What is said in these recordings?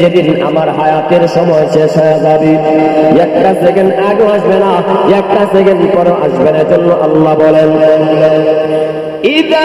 যেদিন আমার হায়াতের সময় শেষ হয়ে যাবে, একটা সেকেন্ড আগে আসবে না, একটা সেকেন্ড পরে আসবে না। জন্য আল্লাহ বলেন, ইদা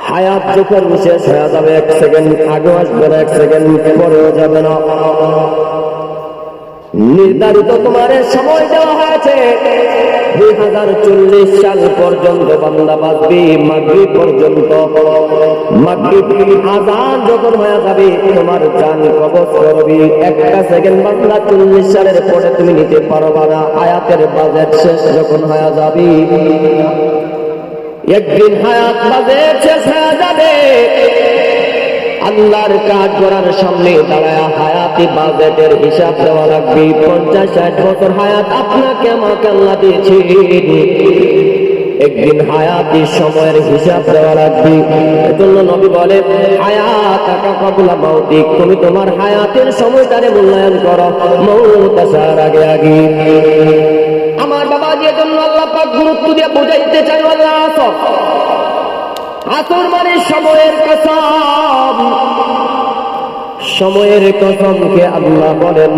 হায়াত যখন শেষ হয়ে যাবে, এক সেকেন্ড আগে আসবে না, এক সেকেন্ড পরেও যাবে না। নির্ধারিত তোমার সময় দেওয়া হয়েছে 2040 সাল পর্যন্ত বান্দা বাঁচবে, মাগরিব পর্যন্ত। মাগরিব আযান যখন হয়ে যাবে তোমার জান কবজ করবে। একটা সেকেন্ড বান্দা 40 সালের পরে তুমি নিতে পারবা না। হায়াতের বাজেট শেষ যখন হয়ে যাবে, একদিন হায়াত বাজেট শেষ হয়ে যাবে, আল্লাহর কাজ করার সামনে দাঁড়ায় হায়াতি বাজেটের হিসাব দেওয়া লাগবে। 50-60 বছর হায়াত আপনাকে আমাকে আল্লাহ দিয়েছে, একদিন হায়াতি সময়ের হিসাব দেওয়া লাগবে। এজন্য নবী বলে, হায়াতাকা ক্বাবলা মাউতিক, তুমি তোমার হায়াতের সময়টারে মূল্যায়ন করো মউত আসার আগে আগে। আমার বাবা যে জন্য আল্লাহ পাক গুরুত্ব দিয়ে বুঝাইতে চাই, আল্লাহ আসর মানে সময়ের কসম। সময়ের কসমকে আল্লাহ বলেন,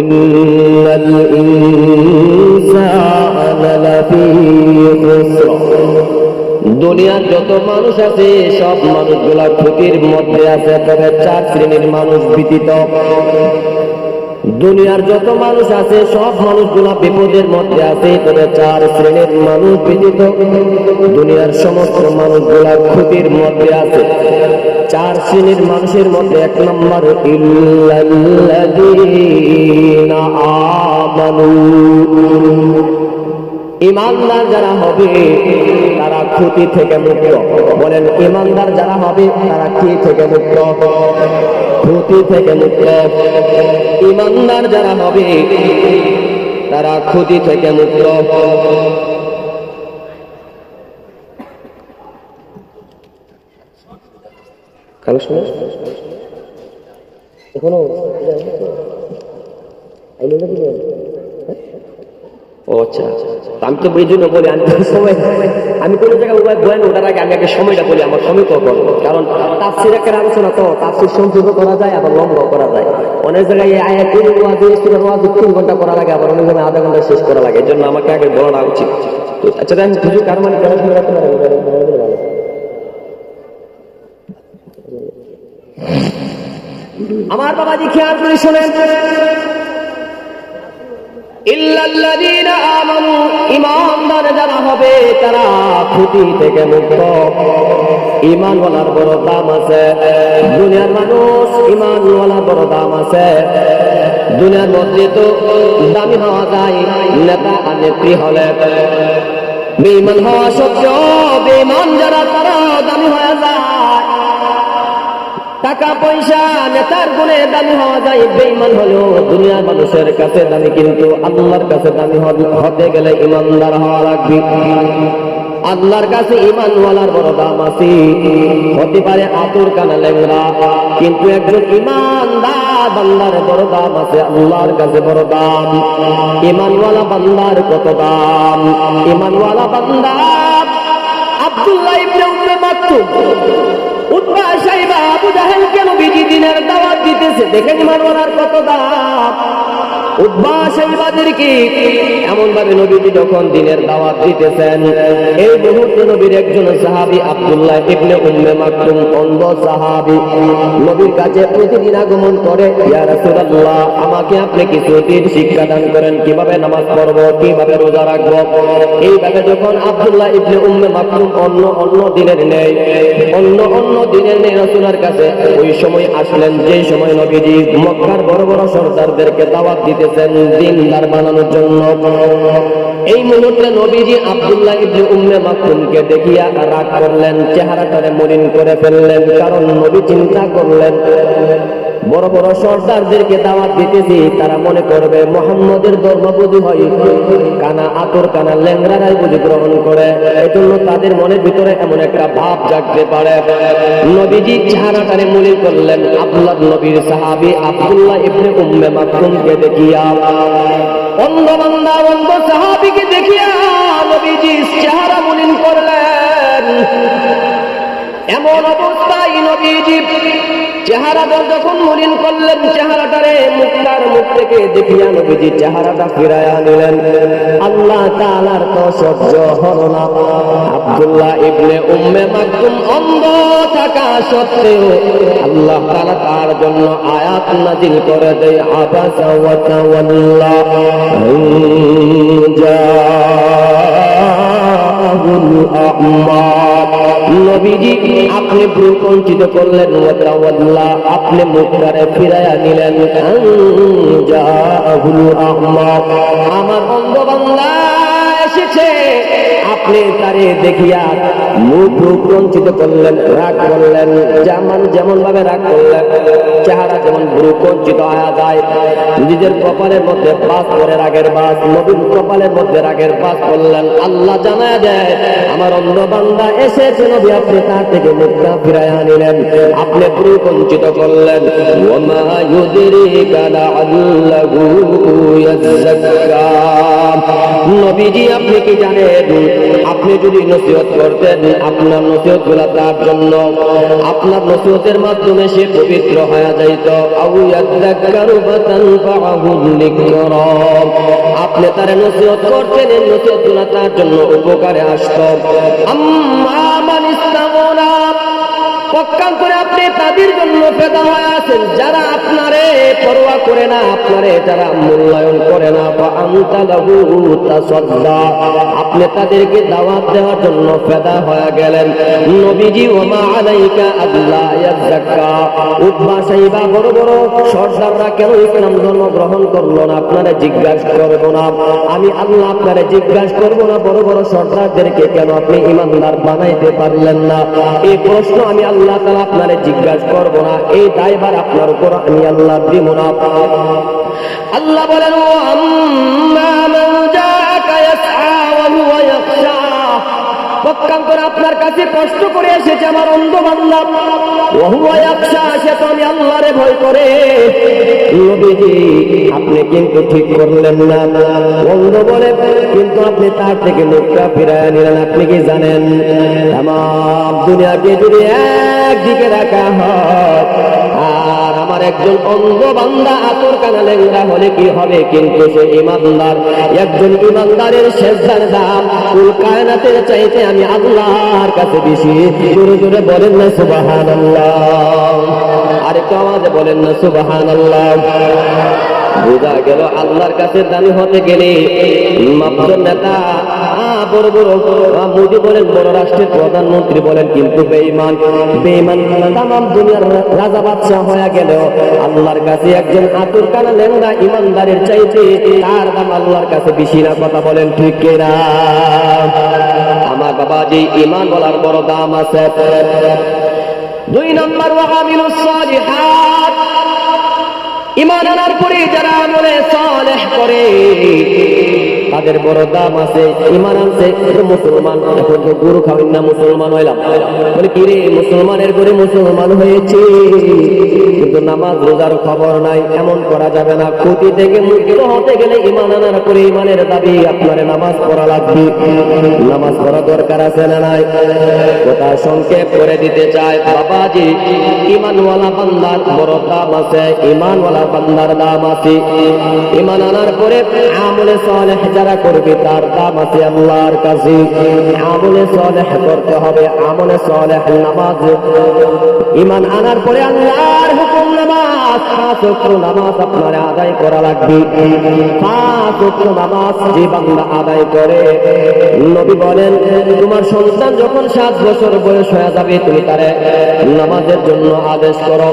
ইন্নাল ইনসানা লাফী খুসর। দুনিয়ার যত মানুষ আছে সব মানুষগুলা ক্ষতির মধ্যে আছে, তবে 4 শ্রেণীর মানুষ ব্যতীত। দুনিয়ার যত মানুষ আছে সব মানুষগুলা বিপদের মধ্যে আছে, তবে 4 শ্রেণীর মানুষ ব্যতীত দুনিয়ার সমস্ত মানুষগুলা ক্ষতির মধ্যে আছে। 4 শ্রেণীর মানুষের মধ্যে 1 নম্বর, ইল্লাল্লাযীনা আমানু। ঈমানদার যারা হবে তারা ক্ষতি থেকে মুক্ত। বলেন, ঈমানদার যারা হবে তারা কি থেকে মুক্ত? ক্ষতি থেকে মুক্ত। ঈমানদার যারা হবে তারা ক্ষতি থেকে মুক্ত। কালো শুনে এখনো ও আচ্ছা, আমি তো এই জন্য বলি, আমি কোনো জায়গায় বয়ান ওঠার আগে আমি আগে সময়টা বলি, আমার সময় তো করবো। কারণ তাফসীর একটা আলোচনা, তো তাফসীর সংক্ষেপ করা যায়, আবার লম্বা করা যায়। অনেক জায়গায় আয়াতের ওয়াজ 3 ঘন্টা করা লাগে, আবার অনেক জায়গায় আধা ঘন্টা শেষ করা লাগে। এই জন্য আমাকে আগে বলাটা উচিত। আচ্ছা, আমি হুজুর কার মানে আমার বাবাজি খেয়াল করে শোনেন, ইল্লাল্লাযীনা আমানু, ঈমানদার যারা হবে তারা ক্ষতি থেকে মুক্ত। ঈমানওয়ালার বড় দাম আছে। দুনিয়ার মানুষ ঈমানওয়ালার বড় দাম আছে। দুনিয়ার মধ্যে তো দামি হওয়া যায় নেতা আর নেত্রী হলে, বেঈমান হওয়া সত্ত্বেও বেঈমান যারা তারা দামি হয়ে যায়। টাকা পয়সা নেতার গুণে দামি হওয়া যায়, বেঈমান হলেও দুনিয়ার মানুষের কাছে দামি, কিন্তু আল্লাহর কাছে দামি হতে গেলে ঈমানদার হওয়া লাগবে। আল্লাহর কাছে ঈমানওয়ালার বড় দাম আছে। হতে পারে আতুর কানা লেংরা, কিন্তু একজন ঈমানদার বান্দার বড় দাম আছে, আল্লাহর কাছে বড় দাম। ঈমানওয়ালা বান্দার কত দাম! ঈমানওয়ালা বান্দা আব্দুল্লাহ ইবনে উম্মে মাকতুম, উতবা সাইবা আবু জাহেলকে নবীজি দিনের দাওয়াত দিতেছে, দেখেন ঈমানওয়ালার কত দাম। উতবা সাইবাদেরকে এমন ভাবে নবীজি যখন দিনের দাওয়াত দিতেছেন, এই মুহূর্তে নবীর একজন সাহাবী আব্দুল্লাহ ইবনে উম্মে মাকতুম, অন্ধ সাহাবী, নবীর কাছে প্রতিদিন আগমন করে, ইয়া রাসূলুল্লাহ, আমাকে আপনি কিছু দিন শিক্ষা দান করেন, কিভাবে নামাজ পড়ব, কিভাবে রোজা রাখবো। এইভাবে যখন আব্দুল্লাহ ইবনে উম্মে মাকতুম অন্য দিনের নেই রাসূলের কাছে ওই সময় আসলেন, যে সময় নবীজি মক্কার বড় বড় সরদারদেরকে দাওয়াত দিতেছেন দিনদার বানানোর জন্য। এই মুহূর্তে নবীজি আব্দুল্লাহ ইবনে উম্মে মাকতুমকে দেখিয়া রাগ করলেন, চেহারাটারে মলিন করে ফেললেন। কারণ নবী চিন্তা করলেন, বড় বড় সর্দারদেরকে দাওয়াত দিতেছি, তারা মনে করবে মুহাম্মদের ধর্ম বুঝি হয় কানা আতর কানা ল্যাংড়ারাই বুঝি গ্রহণ করে, এজন্য তাদের মনের ভিতরে এমন একটা ভাব জাগতে পারে। নবীজি চেহারাটারে মলিন করলেন। আব্দুল্লাহ নবীর সাহাবী আব্দুল্লাহ ইবনে উম্মে মাকতুমকে দেখিয়া, অন্ধ বান্দা অন্ধ সাহাবীকে দেখিয়া নবীজি চেহারা মলিন করলেন। এমন অবস্থায় নবীজি চেহারা যখন মলিন করলেন, চেহারাটারে মুখটার মুখ থেকে দেখিয়া নবীজি চেহারাটা ফিরাইয়া নিলেন। আল্লাহ তাআলার তো সহ্য হলো না। আব্দুল্লাহ ইবনে উম্মে মাকতুম অন্ধ থাকা সত্ত্বেও আল্লাহ তাআলা তার জন্য আয়াত নাযিল করে দেয়, আবাসা ওয়া তাওয়াল্লা জাআহুল আ'মা। নবীজি আপনি ভ্রুকুঞ্চিত করলেন, ওয়াতাওয়াল্লা আপনি মুখটারে ফিরাইয়া নিলেন, জাআহুল আ'মা আমার অন্ধ বান্দা এসেছে, আপনি তারে দেখিয়া মুখ ভ্রুকুঞ্চিত করলেন, রাগ করলেন। যেমন ভাবে রাগ করলেন, চেহারা যেমন ভ্রুকুঞ্চিত হয়ে যায়, নিজের কপালের মধ্যে বাস করে রাগের বাস, নবীর কপালের মধ্যে রাগের বাস করলেন। আল্লাহ জানায় দেয় আমার অন্ধ বান্দা এসেছে, নবী আপনি তার থেকে মুখটা ফিরাইয়া নিলেন, আপনি ভ্রুকুঞ্চিত করলেন। ওয়ামা ইউদরিকা লাআল্লাহু ইয়াযাক্কা। নবীজি আপনি কি জানেন, আপনি যদি নসিহত করতেন, আপনার নসিহত গুলা তার জন্য, আপনার নসিহতের মাধ্যমে সে পবিত্র হয়ে যাইত। আউ ইয়াযাক্কারু ফাতানফাহুল যিকরা। আপনি তার নসিহত করতেন, এই নসিহত গুলা তার জন্য উপকারে আসতো। আম্মা মান ইসতাগনা, পক্ষান্তরে আপনি তাদের জন্য ফেদা হয়ে আছেন যারা আপনারে পরোয়া করে না, আপনারে যারা মূল্যায়ন করে না। আনতা লাহু তাসাদ্দা, আপনি তাদেরকে দাওয়াত দেওয়ার জন্য ফেদা হয়ে গেলেন। নবীজি ওমা আলাইকা আল্লাহ ইয়াযাক্কা, উতবা সাইবা বড় বড় সর্দাররা কেন ইসলাম ধর্ম গ্রহণ করলো না, আপনারা জিজ্ঞাসা করবো না, আমি আল্লাহ আপনারা জিজ্ঞাসা করবো না বড় বড় সর্দারদেরকে কেন আপনি ইমানদার বানাইতে পারলেন না, এই প্রশ্ন আমি আল্লাহ তাআলা আপনারে জিজ্ঞাসা করব না, এই দায়ভার আপনার উপর আমি আল্লাহ দিব না। আল্লাহ বলেন, ও আম্মা মান জাআকা ইয়াসআ ওয়া হুয়া ইয়াখশা, পক্ষান্তরে আপনার কাছে কষ্ট করে এসেছে আমার অন্ধ বান্দা, ওয়া হুয়া ইয়াখশা, সে তো আমি আল্লাহরে ভয় করে। নবীজি আপনি কিন্তু ঠিক করলেন না, অন্ধ বলে কিন্তু আপনি তার থেকে মুখটা ফিরাইয়া নিলেন। আপনি কি জানেন তামাম দুনিয়াকে যদি একদিকে রাখা হয় আর আমার একজন অন্ধ বান্দা আতর কানা লেংড়া হলে কি হবে, কিন্তু সে ইমানদার, একজন ইমানদারের সেজদার দাম কুল কায়নাতের চাইতে আমি আল্লাহর কাছে বেশি। জোরে জোরে বলেন না সুবহানাল্লাহ, আরেকটু আওয়াজে বলেন না সুবহানাল্লাহ। বোঝা গেল আল্লাহর কাছে দামি হতে গেলে মাপজন নেতা বড় বড় মোদি বলেন, বড় রাষ্ট্রের প্রধানমন্ত্রী বলেন, কিন্তু বেঈমান তামাম দুনিয়ার রাজা বাদশাহ হয়ে গেল আল্লাহর কাছে একজন আতুর কানা লেংড়া ইমানদারের চাইতে তার দাম আল্লাহর কাছে বেশি না। কথা বলেন ঠিক কিনা? আমার বাবাজি, ইমান বলার বড় দাম আছে। 2 নম্বর, ওয়া আমিলুস সালিহাত, ঈমান আনার পরে যারা আমলে সালেহ করে তাদের বড় দাম আছে। ঈমান আনছে মুসলমান, এখন তো গরু খাওয়াই না মুসলমান হইলাম, বলে কি রে মুসলমানের করে মুসলমান হয়েছে কিন্তু নামাজ রোজার খবর নাই, এমন করা যাবে না। ক্ষতি থেকে মুক্ত হতে গেলে ঈমান আনার পরে ঈমানের দাবি আপনার নামাজ পড়া লাগবে। নামাজ পড়া দরকার আছে না নাই? কথা সংক্ষেপ করে দিতে চায় বাবাজি, ঈমানওয়ালা বান্দার বড় দাম আছে, ঈমানওয়ালা বান্দার দাম আছে। ঈমান আনার পরে আমলে সালেহ যারা করবে তার দাম আছে আল্লাহর কাছে। আমলে সালেহ করতে হবে, আমলে সালেহ নামাজ। ঈমান আনার পরে আল্লাহর হুকুম নামাজ, 5 ওয়াক্ত নামাজ আপনার আদায় করা লাগবে। 5 ওয়াক্ত নামাজ যে বান্দা আদায় করে, নবী বলেন তোমার সন্তান যখন 7 বছর বয়স হয়ে যাবে তুমি তারে নামাজের জন্য আদেশ করো।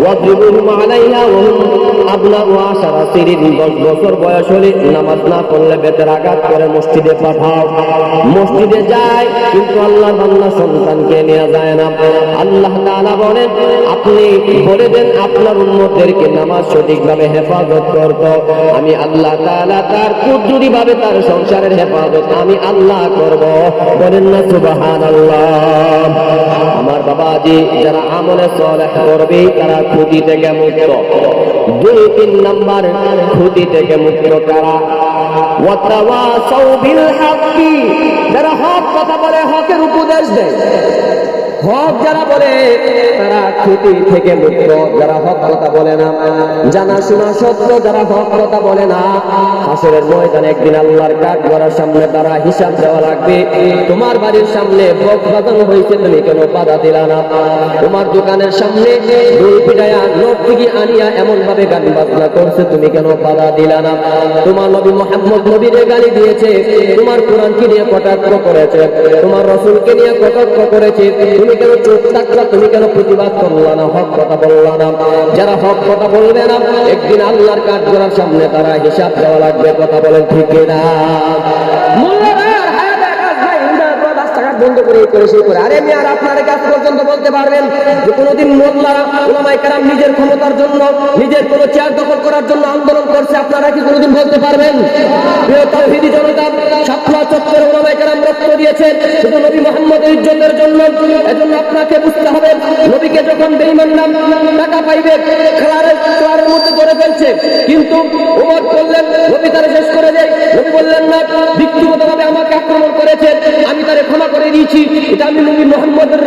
ওয়াজিবুহুম আলাইহা ওয়া হুম আবনা ও আশারা সিরিন 10 বছর বয়স হলে নামাজ না পড়লে বেতের আঘাত করে মসজিদে পাঠাও। মসজিদে যায় কিন্তু আল্লাহর বান্দা সন্তানকে নিয়ে যায় না। আল্লাহ তাআলা বলেন আপনি বলে দেন আপনার উম্মতদেরকে নামাজ সঠিকভাবে হেফাজত করতে, আমি আল্লাহ তাআলা তার কুদরতি ভাবে তার সংসারের হেফাজত আমি আল্লাহ করব। বলেন না সুবহানাল্লাহ। আমার বাবাজি, যারা আমলে সালেহ করবে তারা ক্ষতি থেকে মুক্ত। 2-3 নাম্বার ক্ষতি থেকে মুক্ত কারা? ওয়াতাওয়াসাউ বিল হাক্কি, যারা হক কথা বলে, হকের উপদেশ দেয়। হক যারা বলে তারা ক্ষতি থেকে মুক্ত। যারা হক কথা বলে না, জানা শোনা সত্য যারা হক কথা বলে না, হাসরের ময়দানে একদিন আল্লাহর কাঠগড়ার সামনে তারা হিসাব দেওয়া লাগবে। তোমার বাড়ির সামনে বক বাজানো হয়েছে, তুমি কেন বাধা দিলা না? তোমার দোকানের সামনে দুই পিটায়া নর্তকী আনিয়া এমন ভাবে গান বাজনা করছে, তুমি কেন বাধা দিলা না? তোমার নবী মুহাম্মদ নবীরে গালি দিয়েছে, তোমার কোরআনকে নিয়ে কটাক্ষ করেছে, তোমার রাসূলকে নিয়ে কটাক্ষ করেছে, তুমি কেন চুপ থাকলা? তুমি কেন প্রতিবাদ করলা না? হক কথা বললা না? যারা হক কথা বলবে না একদিন আল্লাহর কাঠগড়ার সামনে তারা হিসাব দেওয়া লাগবে। কথা বলেন ঠিক না? বন্ধ করে করে সেই করে আরে মেয়ার আপনার কাজ পর্যন্ত বলতে পারবেন যে কোনোদিন মোল্লারা উলামায়ে কেরাম নিজের ক্ষমতার জন্য, নিজের কোনো চেয়ার দখল করার জন্য আন্দোলন করছে? আপনারা কি কোনোদিন বলতে পারবেন? প্রিয় তাওহীদি জনতা, শাপলা চত্বরে উলামায়ে কেরাম রক্ত দিয়েছে শুধু নবী মুহাম্মদের ইজ্জতের জন্য। এজন্য আপনাকে বুঝতে হবে, নবীকে যখন বেঈমান নাম টাকা পাইবে খেলার মধ্যে ধরে ফেলছে, কিন্তু ওমর বললেন নবী তারে শেষ করে দেয়। নবী বললেন না, ব্যক্তিগতভাবে আমাকে আক্রমণ করেছে, আমি তারে ক্ষমা করে দিয়েছি। এটা আমি নবী মুহাম্মদের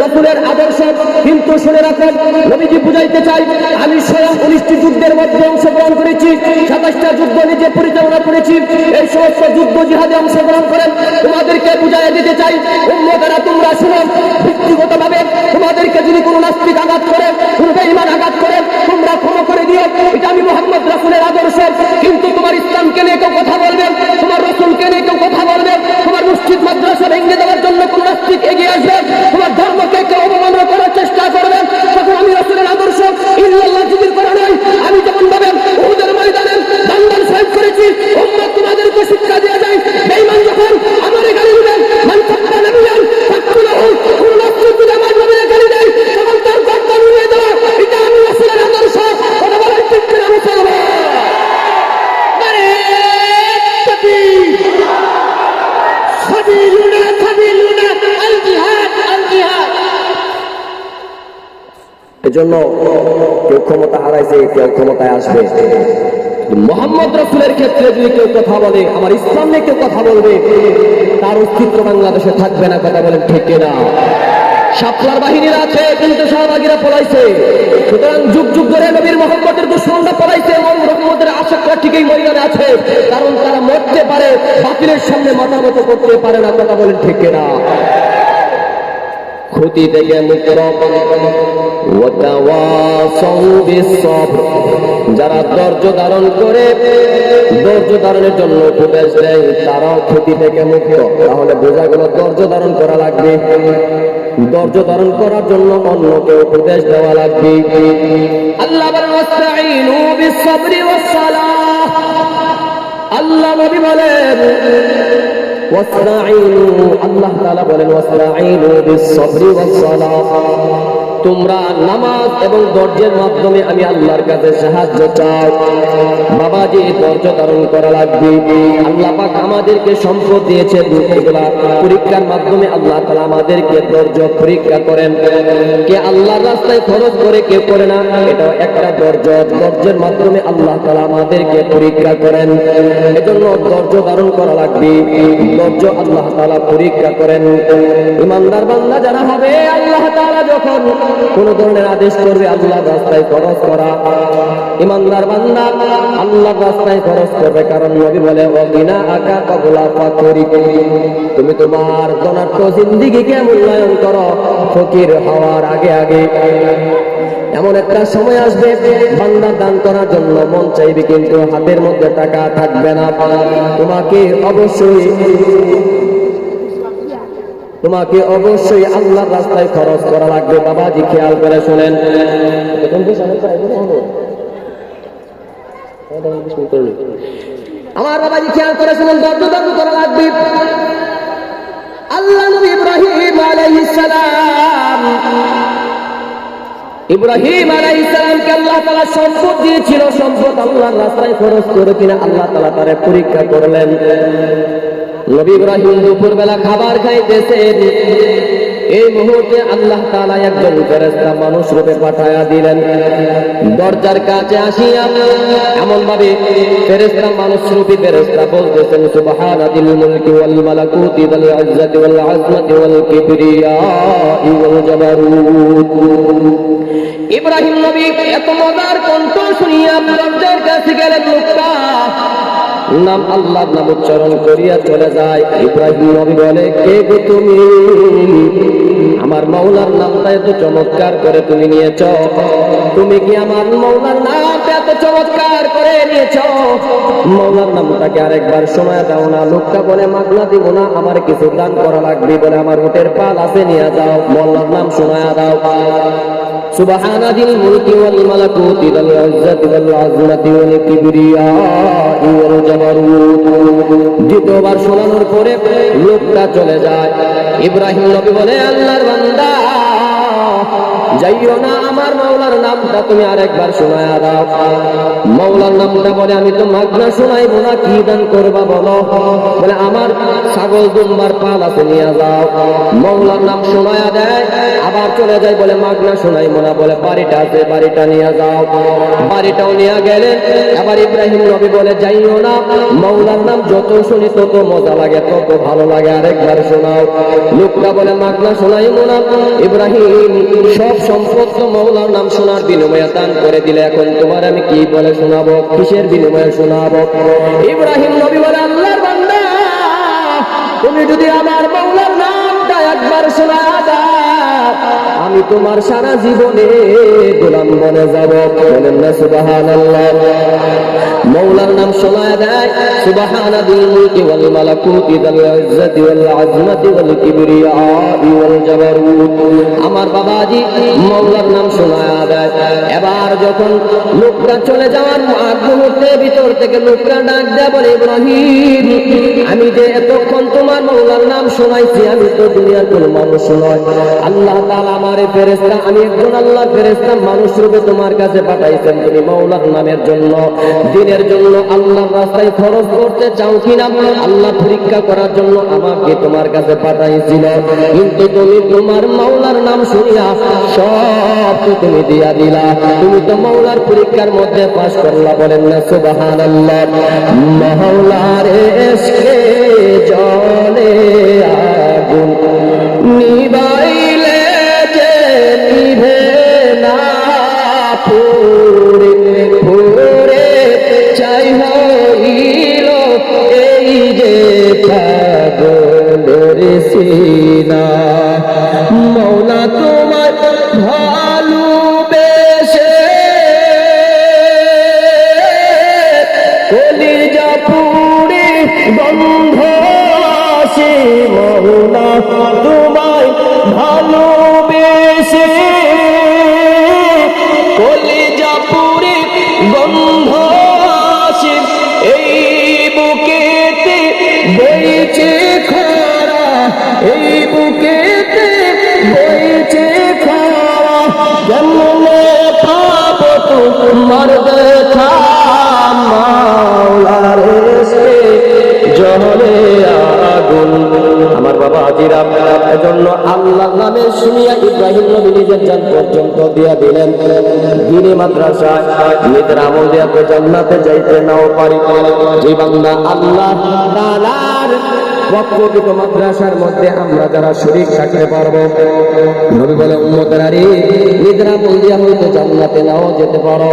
রাসূলের আদর্শ। কিন্তু শুনে রাখেন, নবীজি বুঝাইতে চাই, আমি স্বয়ং 19টি যুদ্ধের মধ্যে অংশগ্রহণ করেছি, 27টা যুদ্ধ নিজে পরিচালনা করেছি। এই সমস্ত যুদ্ধ জিহাদে অংশগ্রহণ করেন তোমাদেরকে বুঝাইয়া দিতে চাই, উম্মতেরা তোমরা শুনো, ব্যক্তিগতভাবে তোমাদেরকে যদি কোনো নাস্তিক আঘাত করে, কোনো বেঈমান আঘাত করে, তোমরা ক্ষমা করে দিও। এটা আমি মুহাম্মদ রাসূলের আদর্শ। কিন্তু তোমার ইসলামকে নিয়ে কেউ কথা বলবে, তোমার রাসূলকে নিয়ে কেউ কথা বলবে, তোমার মসজিদ মাদ্রাসা ভেঙে দেওয়ার জন্য কোন নাস্তিক এগিয়ে আসবে, তোমার ধর্মকে কেউ অবমাননা করার চেষ্টা করবে, তখন আমি রাসূলের আদর্শ ইল্লাল্লাহ জিকির করা নয়। আমি যেমন ভাবে উহুদের ময়দানে দাঙ্গাল শহীদ করেছি, উম্মত তোমাদেরকে শিক্ষা দিয়ে যায়, বেঈমান যখন আমারে গালি দিবে, মান সাব্বা নাবিয়ান ফাকতুলহু, কোন নাস্তিক যদি আমার নবীকে গালি দেয় তখন তার গর্দান উড়িয়ে দেওয়া, এটা আমি রাসূলের আদর্শ। কথা বলেন ঠিক কিনা মুসলমান? আরে তাকবীর! সাবিলুনা সাবিলুনা আল জিহাদ আল জিহাদ। এজন্য কেউ ক্ষমতা হারাইছে, কেউ ক্ষমতায় আসবে। মুহাম্মদ রাসূলের ক্ষেত্রে যদি কেউ কথা বলে, আমার ইসলাম নিয়ে কেউ কথা বলবে, তার অস্তিত্ব বাংলাদেশে থাকবে না। কথা বলেন ঠিক কিনা? শাপলার বাহিনীরা আছে কিন্তু শাহবাগীরা পলাইছে। সুতরাং যুগ যুগ ধরে নবীর মুহাম্মদের দুশমনরা পলাইছে এবং মুহাম্মদের আশিকরা ঠিকই ময়দানে আছে, কারণ তারা মরতে পারে, বাতিলের সামনে মাথা নত করতে পারে না। কথা বলেন ঠিক কিনা? ক্ষতি থেকে মুক্ত। ওয়াতাওয়াসাউ বিস-সাবর, যারা ধৈর্য ধারণ করে, ধৈর্য ধারণের জন্য উপদেশ দেয়, তারাও ক্ষতি থেকে মুক্ত। তাহলে বোঝা গেল ধৈর্য ধারণ করা লাগবে। ধৈর্য ধারণ করার জন্য অন্যকে উপদেশ দেওয়া লাগবে। আল্লাহ বলেন ওয়াস্তাঈনু বিস-সাবরি ওয়াস-সালাহ। আল্লাহ নবী বলেন ওয়াস্তাঈনু, আল্লাহ তাআলা বলেন ওয়াস্তাঈনু বিস-সাবরি ওয়াস-সালাহ, তোমরা নামাজ এবং ধৈর্যের মাধ্যমে আমি আল্লাহর কাছে সাহায্য চাও। বাবাজি, ধৈর্য ধারণ করা লাগবে। আল্লাহ পাক আমাদেরকে সম্পদ দিয়েছেন, এগুলা পরীক্ষার মাধ্যমে আল্লাহ তাআলা আমাদেরকে ধৈর্য পরীক্ষা করেন। কে আল্লাহর রাস্তায় খরচ করে, কে করে না, এটা একটা ধৈর্য। ধৈর্যের মাধ্যমে আল্লাহ তাআলা আমাদেরকে পরীক্ষা করেন। এজন্য ধৈর্য ধারণ করা লাগবে। ধৈর্য আল্লাহ তাআলা পরীক্ষা করেন। ইমানদার বান্দা যারা হবে, আল্লাহ তাআলা যখন কোন ধরনের আদেশ করবে আল্লাহর রাস্তায় খরচ করা, ইমানদার বান্দা আল্লাহর রাস্তায় খরচ করবে। কারণ নবী বলে ওয়াবিনা আকা কাবলা ফাকরি, তুমি তোমার ধনাঢ্য জিন্দেগিকে মূল্যায়ন করো ফকির হওয়ার আগে আগে। এমন একটা সময় আসবে বান্দা দান করার জন্য মন চাইবে, কিন্তু হাতের মধ্যে টাকা থাকবে না। তোমাকে অবশ্যই আল্লাহর রাস্তায় খরচ করা লাগবে। বাবাজি খেয়াল করে শুনেন, আমার বাবাজি খেয়াল করে শুনুন, দর্দ করা লাগবে। আল্লাহ নবী ইব্রাহিম আলাইহিস সালাম, ইব্রাহিম আলাইহিস সালামকে আল্লাহ তাআলা সম্পদ দিয়েছিল। সম্পদ আল্লাহর রাস্তায় খরচ করে কিনা আল্লাহ তাআলা তারে পরীক্ষা করলেন। নবী ইব্রাহিম দুপুরবেলা খাবার খাইতেছেন, এই মুহূর্তে আল্লাহ তাআলা একজন ফেরেশতা মানুষ রূপে পাঠায়া দিলেন। দরজার কাছে আসিয়া এমন ভাবে ফেরেশতা মানুষ রূপী ফেরেশতা বলতেছেন, সুবহানাল মুলকি ওয়াল মালাকুতি ওয়াল ইজ্জাতি ওয়াল আযমাতি ওয়াল কিবরিয়াই ওয়াল জাবারুত। ইব্রাহিম নবী এত মজার কণ্ঠ শুনিয়া দরজার কাছে গেলেন। লোকটা নাম আল্লাহর নাম উচ্চারণ করিয়া চলে যায়। ইব্রাহিম নবী বলে, কে গো তুমি? আমার মাওলার নামটা এত চমৎকার করে তুমি নিয়েছ, তুমি কি আমার মাওলার নামটা এত চমৎকার করে নিয়েছ? মাওলার নামটাকে আরেকবার শোনায় দাও না। লোকটা বলে, মাগনা দিব না, আমার কিছু দান করা লাগবে বলে আমার উটের পাল আছে, নিয়ে যাও, মাওলার নাম শোনায় দাও। সুবহানাল মুলকি ওয়াল মালাকুতি ওয়াল ইজ্জাতি ওয়াল আযমাতি ওয়াল কিবরিয়াই ওয়াল জাবারুত। দ্বিতীয়বার শোনানোর পরে লোকটা চলে যায়। ইব্রাহিম নবী বলে, আল্লাহর বান্দা যাইও না, আমার মাওলার নামটা তুমি আরেকবার শোনায়া দাও। মাওলার নামটা বলে, আমি তো মাগনা শোনাইবো না, কি দান করবা বলো? বলে, আমার ছাগল দুম্বার পাল আছে, নিয়ে যাও। মাওলার নাম শোনায়া দেয়, আবার চলে যায়, বলে মাগনা শোনাইবো না, বলে বাড়িটা আছে, বাড়িটা নিয়ে যাও। বাড়িটাও নিয়ে গেলেন। আবার ইব্রাহিম নবী বলে, যাইও না, মাওলার নাম যত শুনি তত মজা লাগে, তত ভালো লাগে, আরেকবার শোনাও। লোকটা বলে, মাগনা শোনাইবো না। ইব্রাহিম সব সম্পদ তো মাওলার নাম শোনার বিনিময়ে দান করে দিলে, এখন তোমার আমি কি বলে শোনাবো, কিসের বিনিময়ে শোনাবো? ইব্রাহিম নবী বলে, আল্লাহর বান্দা তুমি যদি আমার মাওলার নামটা একবার শোনা দাও, আমি তোমার সারা জীবনে গোলাম বনে যাব। বলেন না সুবহানাল্লাহ। মাওলার নাম শোনায় দেয়, সুবহানাল মুলকি ওয়াল মালাকুতি ওয়াল ইজ্জাতি ওয়াল আযমাতি ওয়াল কিবরিয়াই ওয়াল জাবারুত। আমার বাবাজি মাওলার নাম শোনায় দেয়। এবার যখন লোকটা চলে যাওয়ার মুহূর্তে ভিতর থেকে লোকটা ডাক দেয়, বলে, ইব্রাহিম আমি যে এতক্ষণ তোমার মাওলার নাম শোনাইছি, আমি তো দুনিয়ার কোন মানুষ নয়, আল্লাহ তাআলা আমারে ফেরেশতা, আমি একজন আল্লাহর ফেরেশতা মানুষ রূপে তোমার কাছে পাঠাইছেন। তুমি মাওলার নামের জন্য, দিনের জন্য আল্লাহর রাস্তায় খরচ করতে চাও কিনা আল্লাহ পরীক্ষা করার জন্য আমাকে তোমার কাছে পাঠাইছিল। কিন্তু তুমি তোমার মাওলার নাম শুনিয়া সব তো তুমি দিয়া দিলা, তুমি তো মাওলার পরীক্ষার মধ্যে পাস করলা। বলেন না সুবহানাল্লাহ। মাওলার ইশকে জ্বলে আগুন, নিবাইলে যে নিভে না, পুরে পুরে চাই হইল এই যে পাগলের সিনা। মাওলা তোমার ভালোবেসে কলিজা পুরে বন্ধ আসে, মাওলা তোমায় ভালোবেসে কলিজা পুরে বন্ধ আসে, এই বুকেতে বইছে খরা, এই বুকেতে বইছে খরা, কেমনে পাবো তোমার দেখা? মাওলার ইশকে জ্বলে আগুন। আমার বাবা আজিরা এজন্য আল্লাহর নামে শুনিয়া ইব্রাহিম নবী নিজের জান পর্যন্ত দিয়া দিলেন। দিনী মাদ্রাসায় নিজের আমল দিয়া তো জান্নাতে যাইতে নাও পারি, যে বান্দা আল্লাহ তাআলার বক্তব্য মাদ্রাসার মধ্যে আমরা যারা শরীক থাকতে পারবো, নবী বলে, উম্মতেরা রে, নিজের আমল দিয়া হয়তো জান্নাতে নাও যেতে পারো।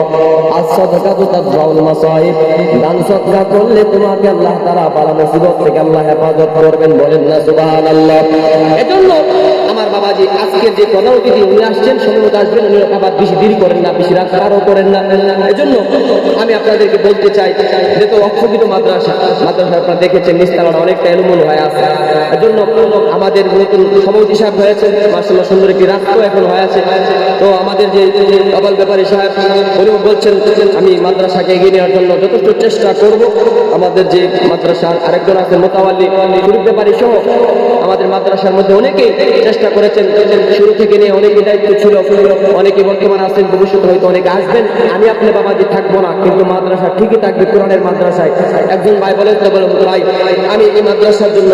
as-সাদাকাতু তাদফাউল মাসাইব, দান সদকা করলে তোমাকে আল্লাহ তাআলা বালা মুসিবত থেকে আল্লাহ হেফাজত করবেন। বলেন না সুবহানাল্লাহ। এজন্য আমার বাবা বাবাজি আজকে যে প্রধান অতিথি উনি আসছেন, সম্ভবত আসবেন, উনি আবার বেশি দেরি করেন না, বেশি রাত পারও করেন না। এজন্য আমি আপনাদেরকে বলতে চাই, যেহেতু অক্ষুণ্ণ মাদ্রাসা আপনারা দেখেছেন নিস্তালাটা অনেকটা এলোমেলো হয়ে আছে। এজন্য আমাদের নতুন সভাপতি সাহেব হয়েছেন, মাশাআল্লাহ সুন্দর একটি রাস্তা এখন হয়ে আছে। তো আমাদের যে আবাল ব্যাপারী সাহেব উনিও বলছেন আমি মাদ্রাসাকে এগিয়ে নেওয়ার জন্য যথেষ্ট চেষ্টা করব। আমাদের যে মাদ্রাসার আরেকজন আছেন মোতাওয়াল্লি শরীফ ব্যাপারী সহ আমাদের মাদ্রাসার মধ্যে অনেকেই চেষ্টা করেছেন, শুরু থেকে নিয়ে অনেকেই দায়িত্ব ছিল, অনেকে বর্তমান আছেন, ভবিষ্যতে হয়তো অনেকে আসবেন। আমি আপনি বাবাজি থাকবো না, কিন্তু মাদ্রাসা ঠিকই থাকবে কোরআনের মাদ্রাসায়। একজন ভাই বলেন ভাই আমি এই মাদ্রাসার জন্য